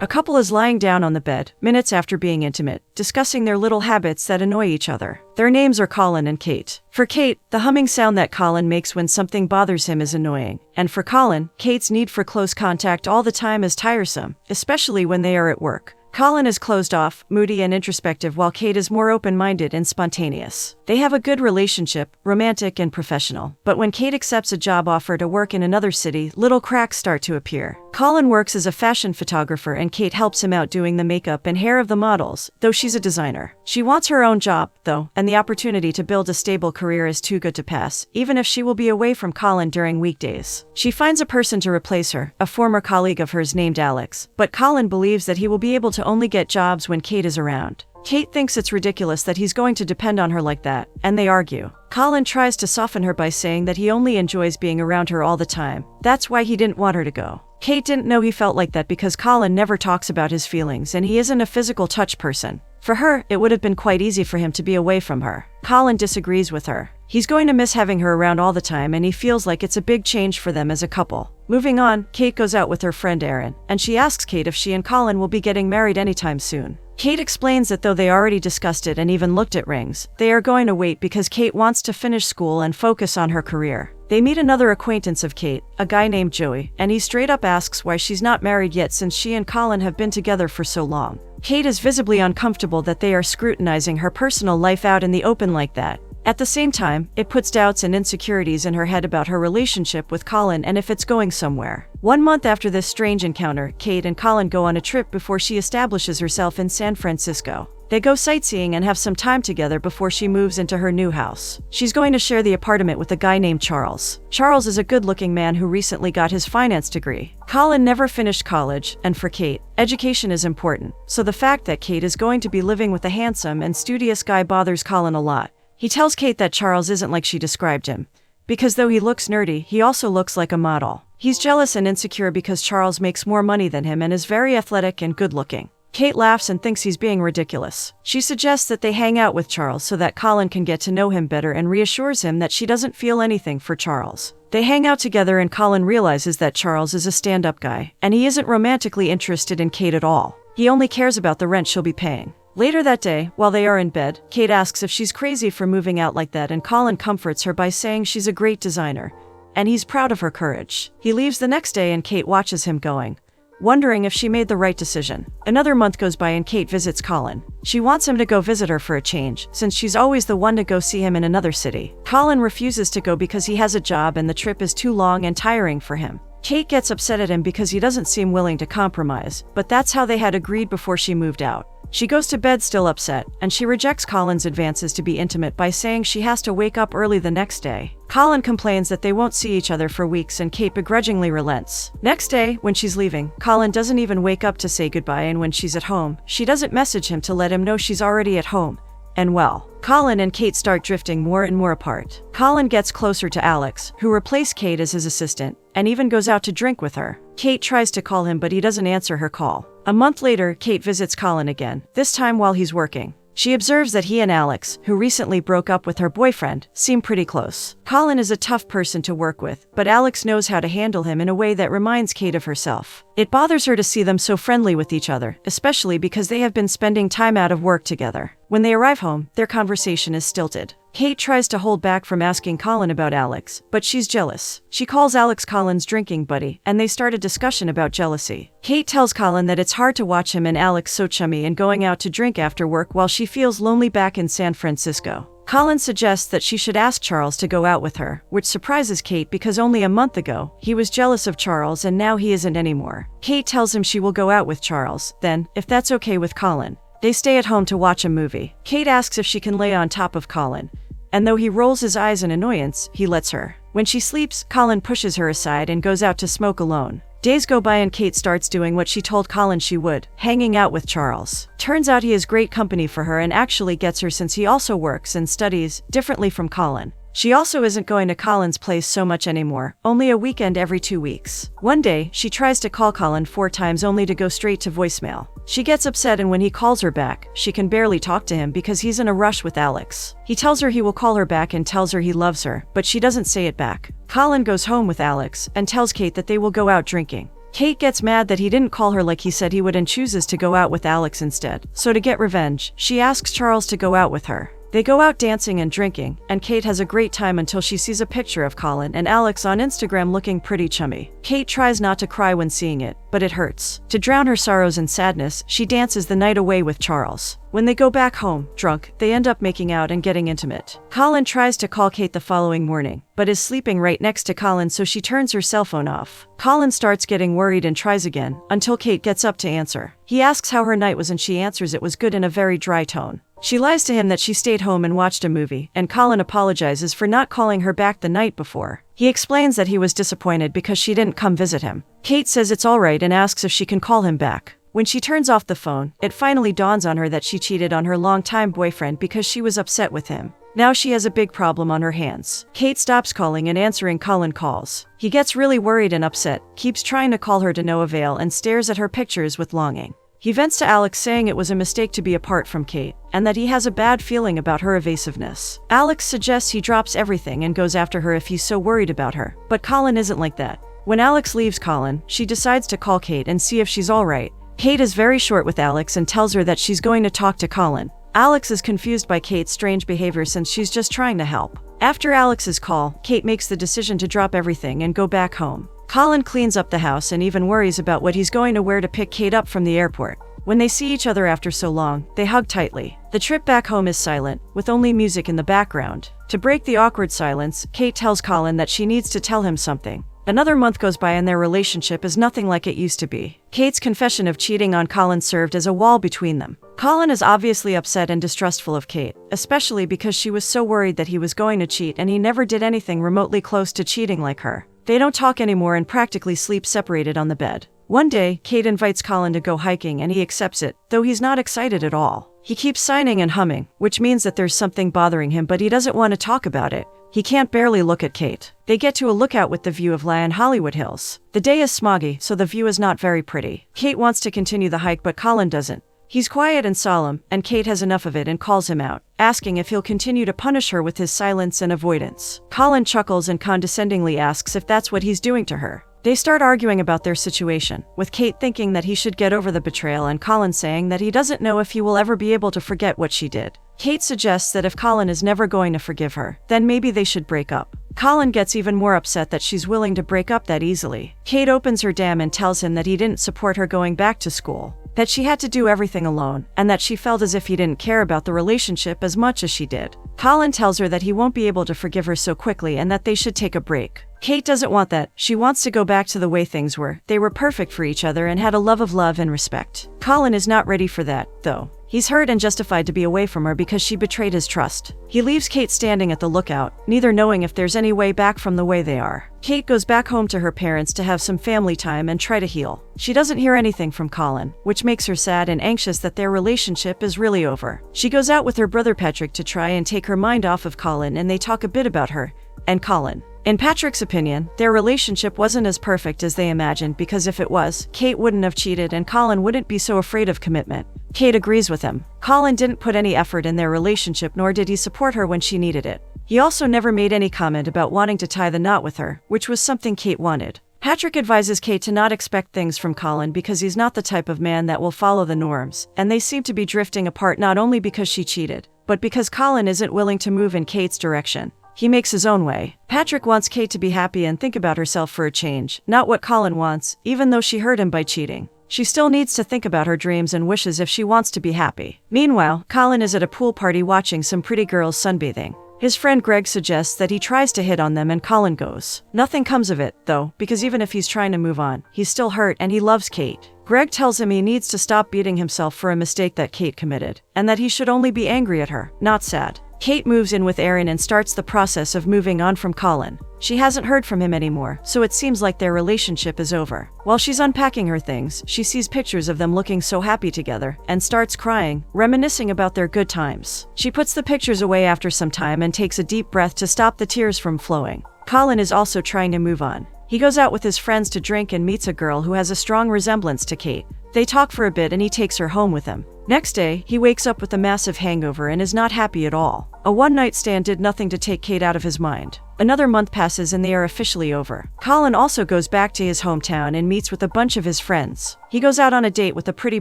A couple is lying down on the bed, minutes after being intimate, discussing their little habits that annoy each other. Their names are Colin and Kate. For Kate, the humming sound that Colin makes when something bothers him is annoying. And for Colin, Kate's need for close contact all the time is tiresome, especially when they are at work. Colin is closed off, moody and introspective, while Kate is more open-minded and spontaneous. They have a good relationship, romantic and professional. But when Kate accepts a job offer to work in another city, little cracks start to appear. Colin works as a fashion photographer and Kate helps him out doing the makeup and hair of the models, though she's a designer. She wants her own job, though, and the opportunity to build a stable career is too good to pass, even if she will be away from Colin during weekdays. She finds a person to replace her, a former colleague of hers named Alex, but Colin believes that he will be able to only get jobs when Kate is around. Kate thinks it's ridiculous that he's going to depend on her like that, and they argue. Colin tries to soften her by saying that he only enjoys being around her all the time. That's why he didn't want her to go. Kate didn't know he felt like that because Colin never talks about his feelings and he isn't a physical touch person. For her, it would have been quite easy for him to be away from her. Colin disagrees with her. He's going to miss having her around all the time and he feels like it's a big change for them as a couple. Moving on, Kate goes out with her friend Erin, and she asks Kate if she and Colin will be getting married anytime soon. Kate explains that though they already discussed it and even looked at rings, they are going to wait because Kate wants to finish school and focus on her career. They meet another acquaintance of Kate, a guy named Joey, and he straight up asks why she's not married yet since she and Colin have been together for so long. Kate is visibly uncomfortable that they are scrutinizing her personal life out in the open like that. At the same time, it puts doubts and insecurities in her head about her relationship with Colin and if it's going somewhere. 1 month after this strange encounter, Kate and Colin go on a trip before she establishes herself in San Francisco. They go sightseeing and have some time together before she moves into her new house. She's going to share the apartment with a guy named Charles. Charles is a good-looking man who recently got his finance degree. Colin never finished college, and for Kate, education is important, so the fact that Kate is going to be living with a handsome and studious guy bothers Colin a lot. He tells Kate that Charles isn't like she described him, because though he looks nerdy, he also looks like a model. He's jealous and insecure because Charles makes more money than him and is very athletic and good-looking. Kate laughs and thinks he's being ridiculous. She suggests that they hang out with Charles so that Colin can get to know him better and reassures him that she doesn't feel anything for Charles. They hang out together and Colin realizes that Charles is a stand-up guy, and he isn't romantically interested in Kate at all. He only cares about the rent she'll be paying. Later that day, while they are in bed, Kate asks if she's crazy for moving out like that and Colin comforts her by saying she's a great designer, and he's proud of her courage. He leaves the next day and Kate watches him going, wondering if she made the right decision. Another month goes by and Kate visits Colin. She wants him to go visit her for a change, since she's always the one to go see him in another city. Colin refuses to go because he has a job and the trip is too long and tiring for him. Kate gets upset at him because he doesn't seem willing to compromise, but that's how they had agreed before she moved out. She goes to bed still upset, and she rejects Colin's advances to be intimate by saying she has to wake up early the next day. Colin complains that they won't see each other for weeks and Kate begrudgingly relents. Next day, when she's leaving, Colin doesn't even wake up to say goodbye, and when she's at home, she doesn't message him to let him know she's already at home. And well, Colin and Kate start drifting more and more apart. Colin gets closer to Alex, who replaced Kate as his assistant, and even goes out to drink with her. Kate tries to call him but he doesn't answer her call. A month later, Kate visits Colin again, this time while he's working. She observes that he and Alex, who recently broke up with her boyfriend, seem pretty close. Colin is a tough person to work with, but Alex knows how to handle him in a way that reminds Kate of herself. It bothers her to see them so friendly with each other, especially because they have been spending time out of work together. When they arrive home, their conversation is stilted. Kate tries to hold back from asking Colin about Alex, but she's jealous. She calls Alex Colin's drinking buddy, and they start a discussion about jealousy. Kate tells Colin that it's hard to watch him and Alex so chummy and going out to drink after work while she feels lonely back in San Francisco. Colin suggests that she should ask Charles to go out with her, which surprises Kate because only a month ago, he was jealous of Charles and now he isn't anymore. Kate tells him she will go out with Charles, then, if that's okay with Colin, they stay at home to watch a movie. Kate asks if she can lay on top of Colin, and though he rolls his eyes in annoyance, he lets her. When she sleeps, Colin pushes her aside and goes out to smoke alone. Days go by and Kate starts doing what she told Colin she would, hanging out with Charles. Turns out he is great company for her and actually gets her since he also works and studies differently from Colin. She also isn't going to Colin's place so much anymore, only a weekend every 2 weeks. One day, she tries to call Colin 4 times only to go straight to voicemail. She gets upset and when he calls her back, she can barely talk to him because he's in a rush with Alex. He tells her he will call her back and tells her he loves her, but she doesn't say it back. Colin goes home with Alex and tells Kate that they will go out drinking. Kate gets mad that he didn't call her like he said he would and chooses to go out with Alex instead. So to get revenge, she asks Charles to go out with her. They go out dancing and drinking, and Kate has a great time until she sees a picture of Colin and Alex on Instagram looking pretty chummy. Kate tries not to cry when seeing it, but it hurts. To drown her sorrows and sadness, she dances the night away with Charles. When they go back home, drunk, they end up making out and getting intimate. Colin tries to call Kate the following morning, but is sleeping right next to Colin, so she turns her cell phone off. Colin starts getting worried and tries again, until Kate gets up to answer. He asks how her night was and she answers it was good in a very dry tone. She lies to him that she stayed home and watched a movie, and Colin apologizes for not calling her back the night before. He explains that he was disappointed because she didn't come visit him. Kate says it's alright and asks if she can call him back. When she turns off the phone, it finally dawns on her that she cheated on her longtime boyfriend because she was upset with him. Now she has a big problem on her hands. Kate stops calling and answering Colin calls. He gets really worried and upset, keeps trying to call her to no avail, and stares at her pictures with longing. He vents to Alex saying it was a mistake to be apart from Kate, and that he has a bad feeling about her evasiveness. Alex suggests he drops everything and goes after her if he's so worried about her, but Colin isn't like that. When Alex leaves Colin, she decides to call Kate and see if she's alright. Kate is very short with Alex and tells her that she's going to talk to Colin. Alex is confused by Kate's strange behavior since she's just trying to help. After Alex's call, Kate makes the decision to drop everything and go back home. Colin cleans up the house and even worries about what he's going to wear to pick Kate up from the airport. When they see each other after so long, they hug tightly. The trip back home is silent, with only music in the background. To break the awkward silence, Kate tells Colin that she needs to tell him something. Another month goes by and their relationship is nothing like it used to be. Kate's confession of cheating on Colin served as a wall between them. Colin is obviously upset and distrustful of Kate, especially because she was so worried that he was going to cheat and he never did anything remotely close to cheating like her. They don't talk anymore and practically sleep separated on the bed. One day, Kate invites Colin to go hiking and he accepts it, though he's not excited at all. He keeps sighing and humming, which means that there's something bothering him, but he doesn't want to talk about it. He can't barely look at Kate. They get to a lookout with the view of Lyon Hollywood Hills. The day is smoggy, so the view is not very pretty. Kate wants to continue the hike, but Colin doesn't. He's quiet and solemn, and Kate has enough of it and calls him out, asking if he'll continue to punish her with his silence and avoidance. Colin chuckles and condescendingly asks if that's what he's doing to her. They start arguing about their situation, with Kate thinking that he should get over the betrayal and Colin saying that he doesn't know if he will ever be able to forget what she did. Kate suggests that if Colin is never going to forgive her, then maybe they should break up. Colin gets even more upset that she's willing to break up that easily. Kate opens her dam and tells him that he didn't support her going back to school, that she had to do everything alone, and that she felt as if he didn't care about the relationship as much as she did. Colin tells her that he won't be able to forgive her so quickly and that they should take a break. Kate doesn't want that. She wants to go back to the way things were. They were perfect for each other and had a love and respect. Colin is not ready for that, though. He's hurt and justified to be away from her because she betrayed his trust. He leaves Kate standing at the lookout, neither knowing if there's any way back from the way they are. Kate goes back home to her parents to have some family time and try to heal. She doesn't hear anything from Colin, which makes her sad and anxious that their relationship is really over. She goes out with her brother Patrick to try and take her mind off of Colin, and they talk a bit about her and Colin. In Patrick's opinion, their relationship wasn't as perfect as they imagined because if it was, Kate wouldn't have cheated and Colin wouldn't be so afraid of commitment. Kate agrees with him. Colin didn't put any effort in their relationship, nor did he support her when she needed it. He also never made any comment about wanting to tie the knot with her, which was something Kate wanted. Patrick advises Kate to not expect things from Colin because he's not the type of man that will follow the norms, and they seem to be drifting apart not only because she cheated, but because Colin isn't willing to move in Kate's direction. He makes his own way. Patrick wants Kate to be happy and think about herself for a change, not what Colin wants, even though she hurt him by cheating. She still needs to think about her dreams and wishes if she wants to be happy. Meanwhile, Colin is at a pool party watching some pretty girls sunbathing. His friend Greg suggests that he tries to hit on them and Colin goes. Nothing comes of it, though, because even if he's trying to move on, he's still hurt and he loves Kate. Greg tells him he needs to stop beating himself for a mistake that Kate committed, and that he should only be angry at her, not sad. Kate moves in with Aaron and starts the process of moving on from Colin. She hasn't heard from him anymore, so it seems like their relationship is over. While she's unpacking her things, she sees pictures of them looking so happy together, and starts crying, reminiscing about their good times. She puts the pictures away after some time and takes a deep breath to stop the tears from flowing. Colin is also trying to move on. He goes out with his friends to drink and meets a girl who has a strong resemblance to Kate. They talk for a bit and he takes her home with him. Next day, he wakes up with a massive hangover and is not happy at all. A one-night stand did nothing to take Kate out of his mind. Another month passes and they are officially over. Colin also goes back to his hometown and meets with a bunch of his friends. He goes out on a date with a pretty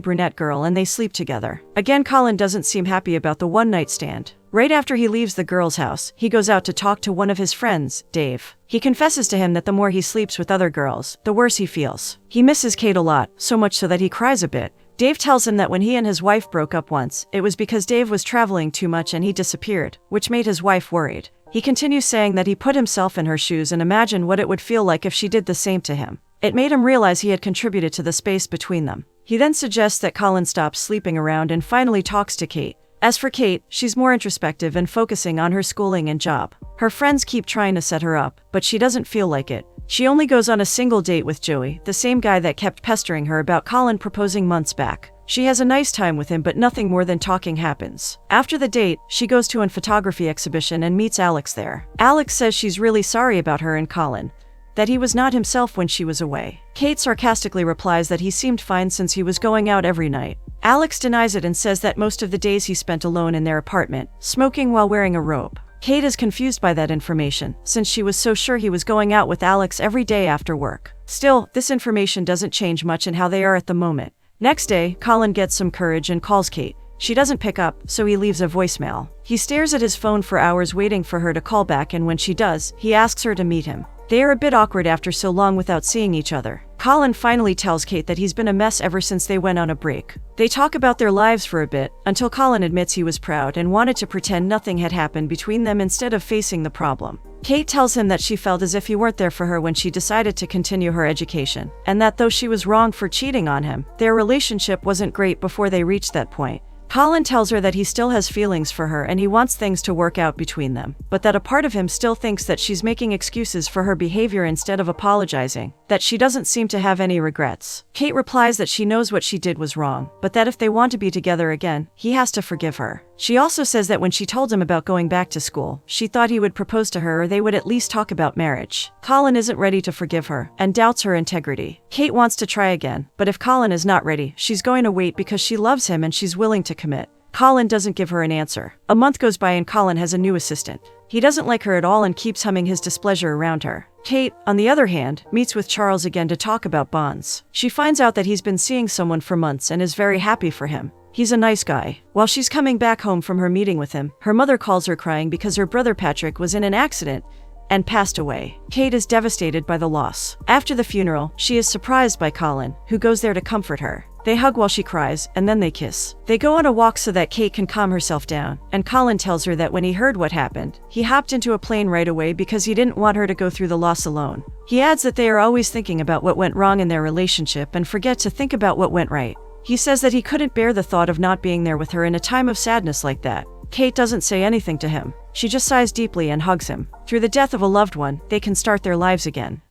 brunette girl and they sleep together. Again, Colin doesn't seem happy about the one-night stand. Right after he leaves the girl's house, he goes out to talk to one of his friends, Dave. He confesses to him that the more he sleeps with other girls, the worse he feels. He misses Kate a lot, so much so that he cries a bit. Dave tells him that when he and his wife broke up once, it was because Dave was traveling too much and he disappeared, which made his wife worried. He continues saying that he put himself in her shoes and imagined what it would feel like if she did the same to him. It made him realize he had contributed to the space between them. He then suggests that Colin stops sleeping around and finally talks to Kate. As for Kate, she's more introspective and focusing on her schooling and job. Her friends keep trying to set her up, but she doesn't feel like it. She only goes on a single date with Joey, the same guy that kept pestering her about Colin proposing months back. She has a nice time with him, but nothing more than talking happens. After the date, she goes to a photography exhibition and meets Alex there. Alex says she's really sorry about her and Colin, that he was not himself when she was away. Kate sarcastically replies that he seemed fine since he was going out every night. Alex denies it and says that most of the days he spent alone in their apartment, smoking while wearing a robe. Kate is confused by that information, since she was so sure he was going out with Alex every day after work. Still, this information doesn't change much in how they are at the moment. Next day, Colin gets some courage and calls Kate. She doesn't pick up, so he leaves a voicemail. He stares at his phone for hours waiting for her to call back, and when she does, he asks her to meet him. They are a bit awkward after so long without seeing each other. Colin finally tells Kate that he's been a mess ever since they went on a break. They talk about their lives for a bit, until Colin admits he was proud and wanted to pretend nothing had happened between them instead of facing the problem. Kate tells him that she felt as if he weren't there for her when she decided to continue her education, and that though she was wrong for cheating on him, their relationship wasn't great before they reached that point. Colin tells her that he still has feelings for her and he wants things to work out between them, but that a part of him still thinks that she's making excuses for her behavior instead of apologizing, that she doesn't seem to have any regrets. Kate replies that she knows what she did was wrong, but that if they want to be together again, he has to forgive her. She also says that when she told him about going back to school, she thought he would propose to her or they would at least talk about marriage. Colin isn't ready to forgive her, and doubts her integrity. Kate wants to try again, but if Colin is not ready, she's going to wait because she loves him and she's willing to commit. Colin doesn't give her an answer. A month goes by and Colin has a new assistant. He doesn't like her at all and keeps humming his displeasure around her. Kate, on the other hand, meets with Charles again to talk about bonds. She finds out that he's been seeing someone for months and is very happy for him. He's a nice guy. While she's coming back home from her meeting with him, her mother calls her crying because her brother Patrick was in an accident and passed away. Kate is devastated by the loss. After the funeral, she is surprised by Colin, who goes there to comfort her. They hug while she cries, and then they kiss. They go on a walk so that Kate can calm herself down, and Colin tells her that when he heard what happened, he hopped into a plane right away because he didn't want her to go through the loss alone. He adds that they are always thinking about what went wrong in their relationship and forget to think about what went right. He says that he couldn't bear the thought of not being there with her in a time of sadness like that. Kate doesn't say anything to him. She just sighs deeply and hugs him. Through the death of a loved one, they can start their lives again.